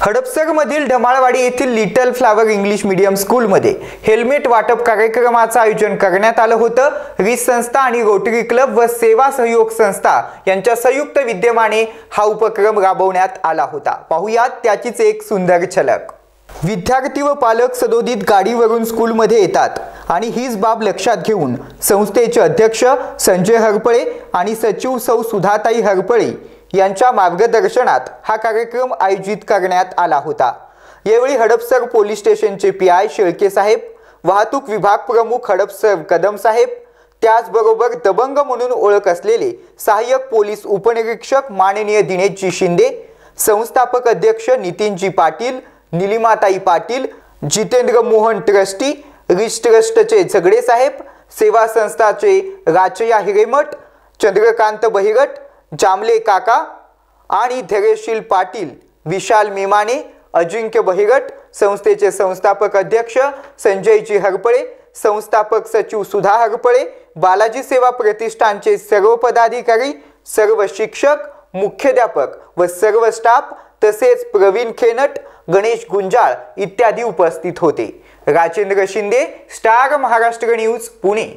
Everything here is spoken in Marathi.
हडपसरमधील ढमाळवाडी येथील लिटल फ्लावर इंग्लिश मीडियम स्कूलमध्ये हेल्मेट वाटप कार्यक्रमाचं आयोजन करण्यात आलं होतं। रीस संस्था आणि रोटरी क्लब व सेवा सहयोग संस्था यांच्या संयुक्त विद्यमाने हा उपक्रम राबवण्यात आला होता। पाहुयात त्याचीच एक सुंदर झलक। विद्यार्थी व पालक सदोदित गाडीवरून स्कूलमध्ये येतात आणि हीच बाब लक्षात घेऊन संस्थेचे अध्यक्ष संजय हरपळे आणि सचिव सौ सुधाताई हरपळे यांच्या मार्गदर्शनात हा कार्यक्रम आयोजित करण्यात आला होता। यावेळी हडपसर पोलीस स्टेशनचे पीआय शेळके साहेब, वाहतूक विभाग प्रमुख हडपसर कदम साहेब, त्याचबरोबर दबंग म्हणून ओळख असलेले सहाय्यक पोलीस उपनिरीक्षक माननीय दिनेशजी शिंदे, संस्थापक अध्यक्ष नितीनजी पाटील, निलिमाताई पाटील, जितेंद्र मोहन ट्रस्टी, रिच ट्रस्टचे झगडे साहेब, सेवा संस्थाचे राचया हिरेमठ, चंद्रकांत बहिरट, जामले काका आणि धैर्यशील पाटील, विशाल मेमाने, अजिंक्य बहिरट, संस्थेचे संस्थापक अध्यक्ष संजयजी हरपळे, संस्थापक सचिव सुधा हरपळे, बालाजी सेवा प्रतिष्ठानचे सर्व पदाधिकारी, सर्व शिक्षक, मुख्याध्यापक व सर्व स्टाफ तसेच प्रवीण खेनट, गणेश गुंजाळ इत्यादी उपस्थित होते। Rajendra Shinde, star Maharashtra news, Pune.